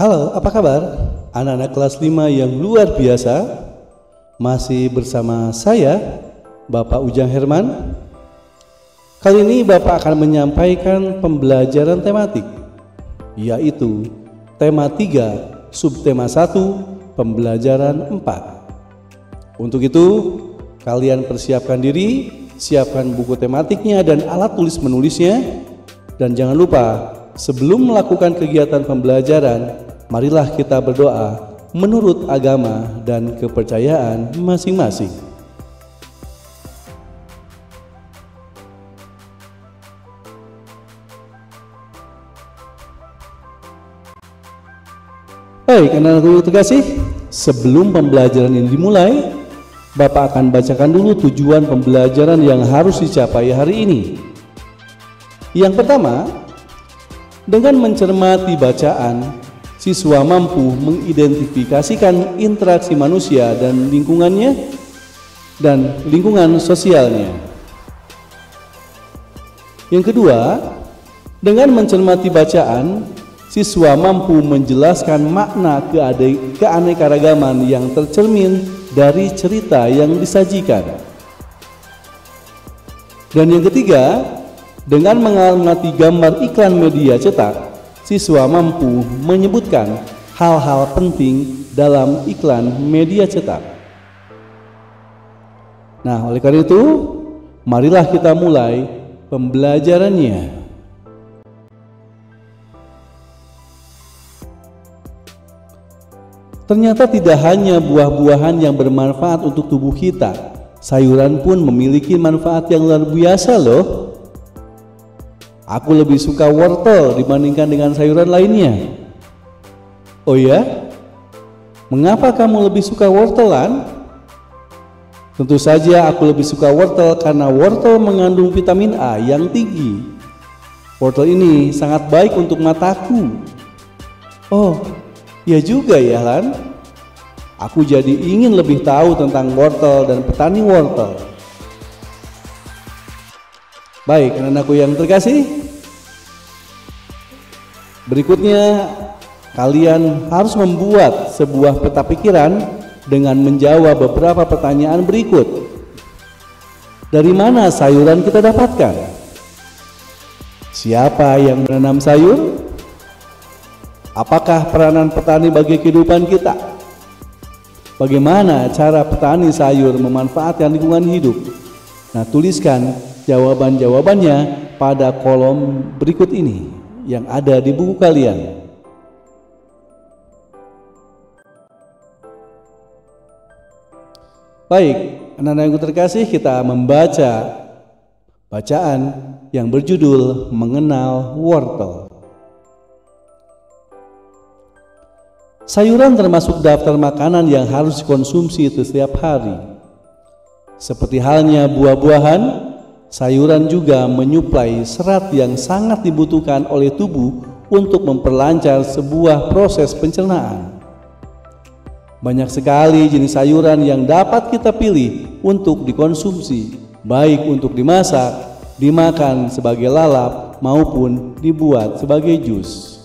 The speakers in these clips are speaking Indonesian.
Halo, apa kabar? Anak-anak kelas 5 yang luar biasa. Masih bersama saya, Bapak Ujang Herman. Kali ini Bapak akan menyampaikan pembelajaran tematik, yaitu tema 3, subtema 1, pembelajaran 4. Untuk itu, kalian persiapkan diri, siapkan buku tematiknya dan alat tulis menulisnya. Dan jangan lupa, sebelum melakukan kegiatan pembelajaran, marilah kita berdoa menurut agama dan kepercayaan masing-masing. Baik, anak-anak terkasih, sebelum pembelajaran ini dimulai, Bapak akan bacakan dulu tujuan pembelajaran yang harus dicapai hari ini. Yang pertama, dengan mencermati bacaan, siswa mampu mengidentifikasikan interaksi manusia dan lingkungannya dan lingkungan sosialnya. Yang kedua, dengan mencermati bacaan, siswa mampu menjelaskan makna keanekaragaman yang tercermin dari cerita yang disajikan. Dan yang ketiga, dengan mengamati gambar iklan media cetak, siswa mampu menyebutkan hal-hal penting dalam iklan media cetak. Nah, oleh karena itu, marilah kita mulai pembelajarannya. Ternyata tidak hanya buah-buahan yang bermanfaat untuk tubuh kita, sayuran pun memiliki manfaat yang luar biasa loh. Aku lebih suka wortel dibandingkan dengan sayuran lainnya. Oh ya? Mengapa kamu lebih suka wortelan? Tentu saja aku lebih suka wortel karena wortel mengandung vitamin A yang tinggi. Wortel ini sangat baik untuk mataku. Oh, ya juga ya Lan. Aku jadi ingin lebih tahu tentang wortel dan petani wortel. Baik, anak-anakku yang terkasih, berikutnya kalian harus membuat sebuah peta pikiran dengan menjawab beberapa pertanyaan berikut. Dari mana sayuran kita dapatkan? Siapa yang menanam sayur? Apakah peranan petani bagi kehidupan kita? Bagaimana cara petani sayur memanfaatkan lingkungan hidup? Nah, tuliskan jawaban-jawabannya pada kolom berikut ini yang ada di buku kalian. Baik, anak-anak yang terkasih, kita membaca bacaan yang berjudul Mengenal Wortel. Sayuran termasuk daftar makanan yang harus dikonsumsi setiap hari. Seperti halnya buah-buahan, sayuran juga menyuplai serat yang sangat dibutuhkan oleh tubuh untuk memperlancar sebuah proses pencernaan. Banyak sekali jenis sayuran yang dapat kita pilih untuk dikonsumsi, baik untuk dimasak, dimakan sebagai lalap, maupun dibuat sebagai jus.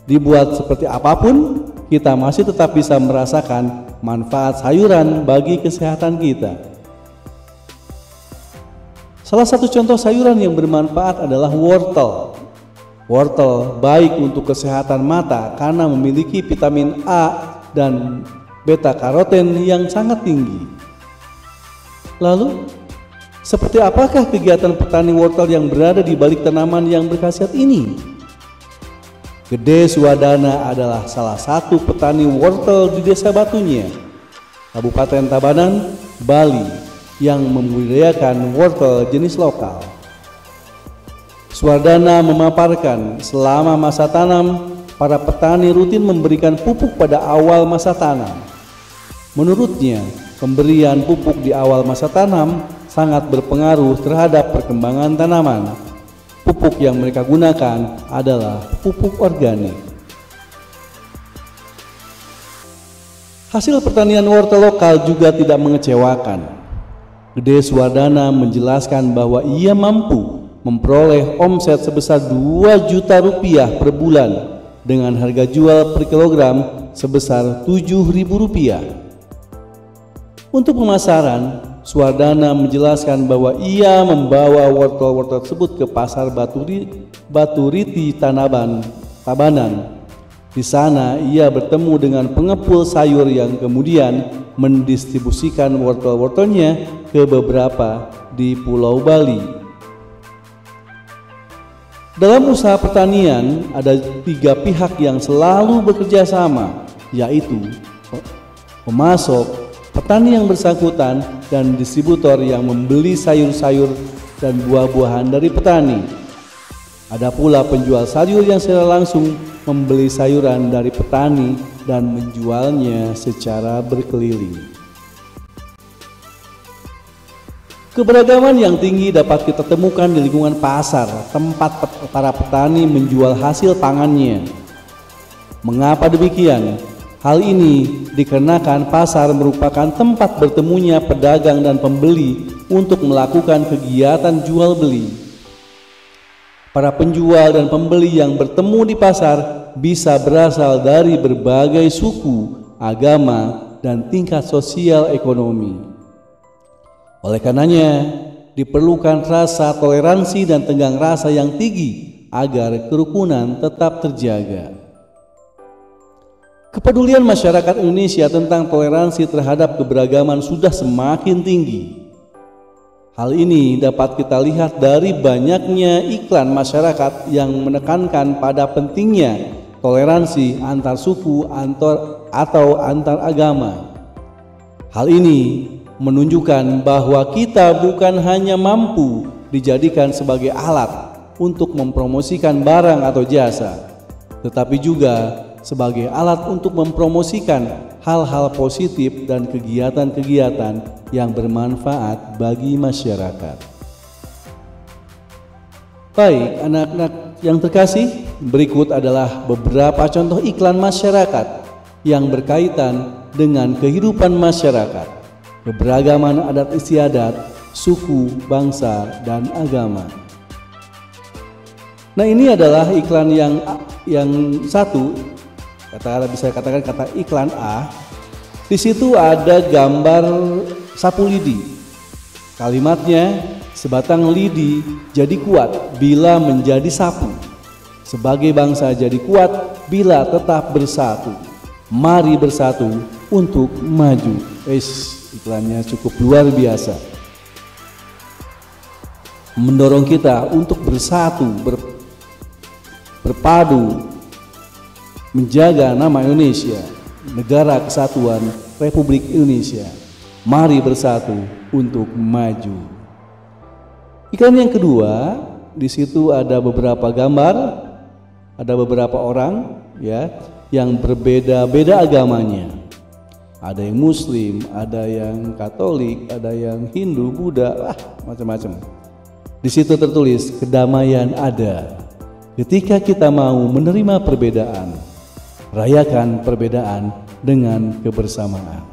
Dibuat seperti apapun, kita masih tetap bisa merasakan manfaat sayuran bagi kesehatan kita. Salah satu contoh sayuran yang bermanfaat adalah wortel. Wortel baik untuk kesehatan mata karena memiliki vitamin A dan beta karoten yang sangat tinggi. Lalu, seperti apakah kegiatan petani wortel yang berada di balik tanaman yang berkhasiat ini? Gede Swadana adalah salah satu petani wortel di Desa Batunya, Kabupaten Tabanan, Bali, yang membudidayakan wortel jenis lokal. Swadana memaparkan selama masa tanam, para petani rutin memberikan pupuk pada awal masa tanam. Menurutnya, pemberian pupuk di awal masa tanam sangat berpengaruh terhadap perkembangan tanaman. Pupuk yang mereka gunakan adalah pupuk organik. Hasil pertanian wortel lokal juga tidak mengecewakan. Gede Swadana menjelaskan bahwa ia mampu memperoleh omset sebesar 2 juta rupiah per bulan dengan harga jual per kilogram sebesar Rp7.000. Untuk pemasaran, Suwardana menjelaskan bahwa ia membawa wortel-wortel tersebut ke pasar Batu Riti Tabanan. Di sana ia bertemu dengan pengepul sayur yang kemudian mendistribusikan wortel-wortelnya ke beberapa di Pulau Bali. Dalam usaha pertanian ada 3 pihak yang selalu bekerja sama, yaitu pemasok, petani yang bersangkutan, dan distributor yang membeli sayur-sayur dan buah-buahan dari petani. Ada pula penjual sayur yang secara langsung membeli sayuran dari petani dan menjualnya secara berkeliling. Keberagaman yang tinggi dapat kita temukan di lingkungan pasar, tempat para petani menjual hasil pangannya. Mengapa demikian? Hal ini dikarenakan pasar merupakan tempat bertemunya pedagang dan pembeli untuk melakukan kegiatan jual beli. Para penjual dan pembeli yang bertemu di pasar bisa berasal dari berbagai suku, agama, dan tingkat sosial ekonomi. Oleh karenanya, diperlukan rasa toleransi dan tenggang rasa yang tinggi agar kerukunan tetap terjaga. Kepedulian masyarakat Indonesia tentang toleransi terhadap keberagaman sudah semakin tinggi. Hal ini dapat kita lihat dari banyaknya iklan masyarakat yang menekankan pada pentingnya toleransi antar suku atau antar agama. Hal ini menunjukkan bahwa kita bukan hanya mampu dijadikan sebagai alat untuk mempromosikan barang atau jasa, tetapi juga sebagai alat untuk mempromosikan hal-hal positif dan kegiatan-kegiatan yang bermanfaat bagi masyarakat. Baik, anak-anak yang terkasih, berikut adalah beberapa contoh iklan masyarakat yang berkaitan dengan kehidupan masyarakat, keberagaman adat istiadat, suku, bangsa, dan agama. Nah, ini adalah iklan yang satu, bisa katakan kata iklan A. Di situ ada gambar sapu lidi. Kalimatnya, sebatang lidi jadi kuat bila menjadi sapu. Sebagai bangsa jadi kuat bila tetap bersatu. Mari bersatu untuk maju. Iklannya cukup luar biasa. Mendorong kita untuk bersatu, berpadu, menjaga nama Indonesia, negara kesatuan Republik Indonesia. Mari bersatu untuk maju. Iklan yang kedua, di situ ada beberapa gambar, ada beberapa orang ya yang berbeda-beda agamanya. Ada yang Muslim, ada yang Katolik, ada yang Hindu, Buddha, macam-macam. Di situ tertulis kedamaian ada. Ketika kita mau menerima perbedaan, rayakan perbedaan dengan kebersamaan.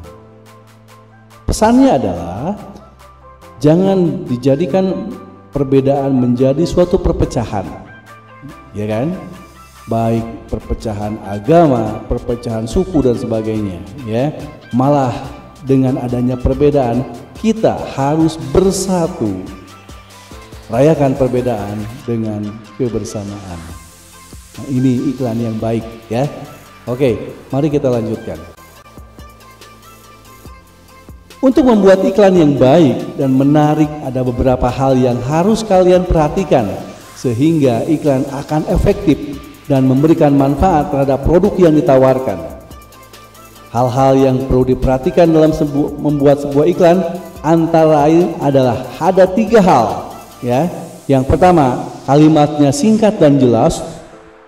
Pesannya adalah jangan dijadikan perbedaan menjadi suatu perpecahan, ya kan? Baik perpecahan agama, perpecahan suku dan sebagainya, ya. Malah dengan adanya perbedaan kita harus bersatu. Rayakan perbedaan dengan kebersamaan. Nah, ini iklan yang baik, ya. Oke, mari kita lanjutkan. Untuk membuat iklan yang baik dan menarik, ada beberapa hal yang harus kalian perhatikan sehingga iklan akan efektif dan memberikan manfaat terhadap produk yang ditawarkan. Hal-hal yang perlu diperhatikan dalam membuat sebuah iklan antara lain adalah ada 3 hal, ya. Yang pertama, kalimatnya singkat dan jelas.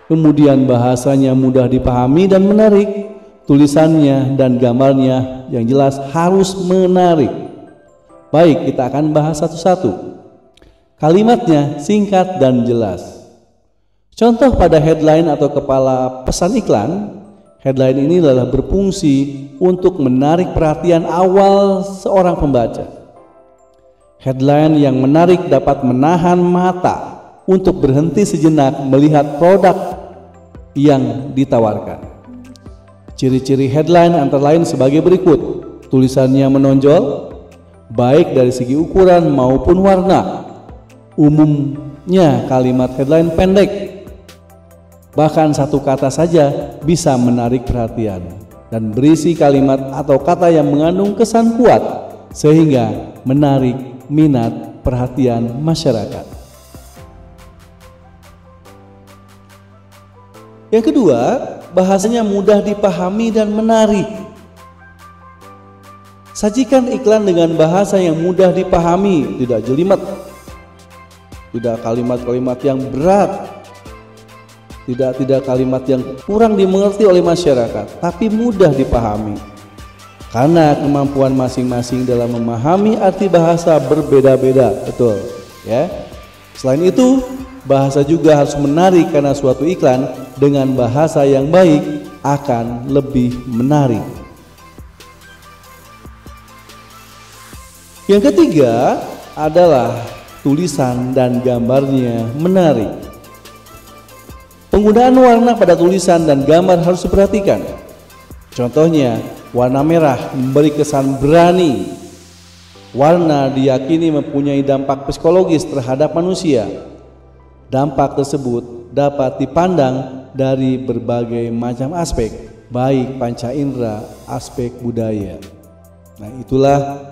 Kemudian bahasanya mudah dipahami dan menarik. Tulisannya dan gambarnya yang jelas harus menarik. Baik, kita akan bahas satu-satu. Kalimatnya singkat dan jelas. Contoh pada headline atau kepala pesan iklan. Headline ini adalah berfungsi untuk menarik perhatian awal seorang pembaca. Headline yang menarik dapat menahan mata untuk berhenti sejenak melihat produk yang ditawarkan. Ciri-ciri headline antara lain sebagai berikut. Tulisannya menonjol, baik dari segi ukuran maupun warna. Umumnya kalimat headline pendek, bahkan satu kata saja bisa menarik perhatian, dan berisi kalimat atau kata yang mengandung kesan kuat sehingga menarik minat perhatian masyarakat. Yang kedua, bahasanya mudah dipahami dan menarik. Sajikan iklan dengan bahasa yang mudah dipahami, tidak jelimet, tidak kalimat-kalimat yang berat, tidak kalimat yang kurang dimengerti oleh masyarakat, tapi mudah dipahami. Karena kemampuan masing-masing dalam memahami arti bahasa berbeda-beda, betul ya. Selain itu, bahasa juga harus menarik karena suatu iklan dengan bahasa yang baik akan lebih menarik. Yang ketiga adalah tulisan dan gambarnya menarik. Penggunaan warna pada tulisan dan gambar harus diperhatikan. Contohnya, warna merah memberi kesan berani. Warna diyakini mempunyai dampak psikologis terhadap manusia. Dampak tersebut dapat dipandang dari berbagai macam aspek, baik panca indera, aspek budaya. Nah, itulah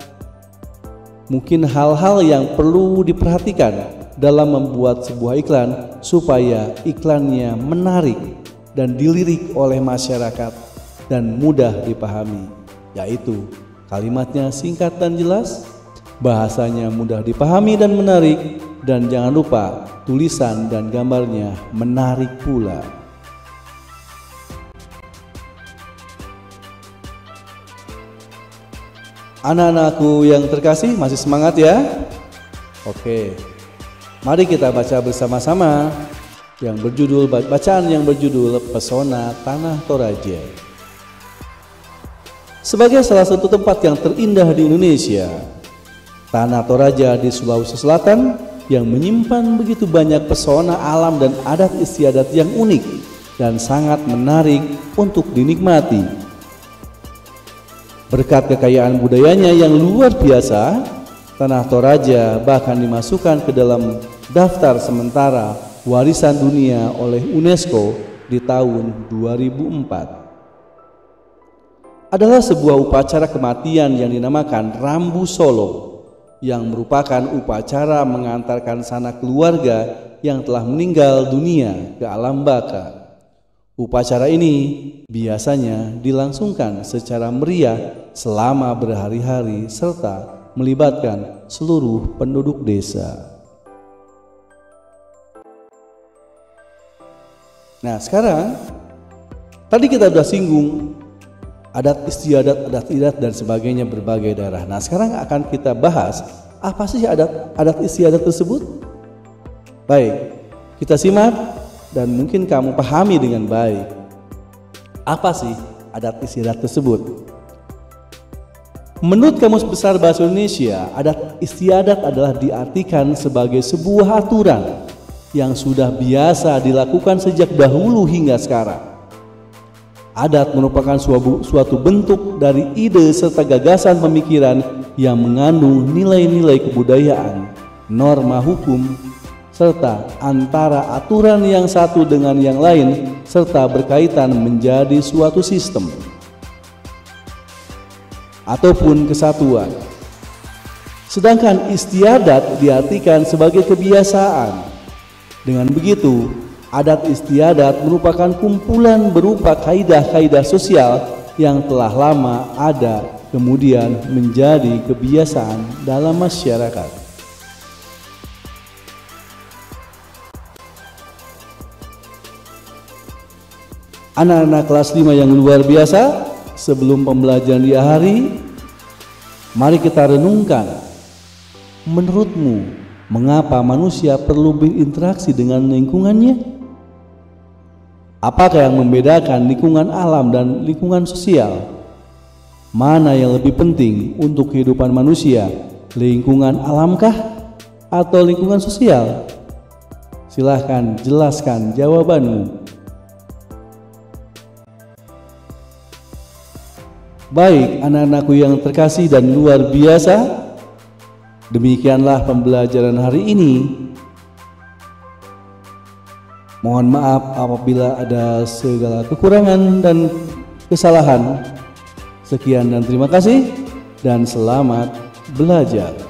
mungkin hal-hal yang perlu diperhatikan dalam membuat sebuah iklan supaya iklannya menarik dan dilirik oleh masyarakat dan mudah dipahami, yaitu kalimatnya singkat dan jelas, bahasanya mudah dipahami dan menarik, dan jangan lupa tulisan dan gambarnya menarik pula. Anak-anakku yang terkasih, masih semangat ya? Oke, mari kita baca bersama-sama bacaan yang berjudul Pesona Tanah Toraja. Sebagai salah satu tempat yang terindah di Indonesia, Tanah Toraja di Sulawesi Selatan yang menyimpan begitu banyak pesona alam dan adat istiadat yang unik dan sangat menarik untuk dinikmati. Berkat kekayaan budayanya yang luar biasa, Tanah Toraja bahkan dimasukkan ke dalam daftar sementara warisan dunia oleh UNESCO di tahun 2004. Adalah sebuah upacara kematian yang dinamakan Rambu Solo, yang merupakan upacara mengantarkan sanak keluarga yang telah meninggal dunia ke alam baka. Upacara ini biasanya dilangsungkan secara meriah selama berhari-hari serta melibatkan seluruh penduduk desa. Nah, sekarang tadi kita sudah singgung adat istiadat, dan sebagainya berbagai daerah. Nah, sekarang akan kita bahas apa sih adat istiadat tersebut? Baik, kita simak dan mungkin kamu pahami dengan baik. Apa sih adat istiadat tersebut? Menurut Kamus Besar Bahasa Indonesia, adat istiadat adalah diartikan sebagai sebuah aturan yang sudah biasa dilakukan sejak dahulu hingga sekarang. Adat merupakan suatu bentuk dari ide serta gagasan pemikiran yang mengandung nilai-nilai kebudayaan, norma hukum, serta antara aturan yang satu dengan yang lain serta berkaitan menjadi suatu sistem ataupun kesatuan. Sedangkan istiadat diartikan sebagai kebiasaan. Dengan begitu, adat istiadat merupakan kumpulan berupa kaidah-kaidah sosial yang telah lama ada kemudian menjadi kebiasaan dalam masyarakat. Anak-anak kelas 5 yang luar biasa, sebelum pembelajaran diakhiri, mari kita renungkan. Menurutmu, mengapa manusia perlu berinteraksi dengan lingkungannya? Apakah yang membedakan lingkungan alam dan lingkungan sosial? Mana yang lebih penting untuk kehidupan manusia, lingkungan alamkah atau lingkungan sosial? Silahkan jelaskan jawabanmu. Baik anak-anakku yang terkasih dan luar biasa, demikianlah pembelajaran hari ini. Mohon maaf apabila ada segala kekurangan dan kesalahan. Sekian dan terima kasih dan selamat belajar.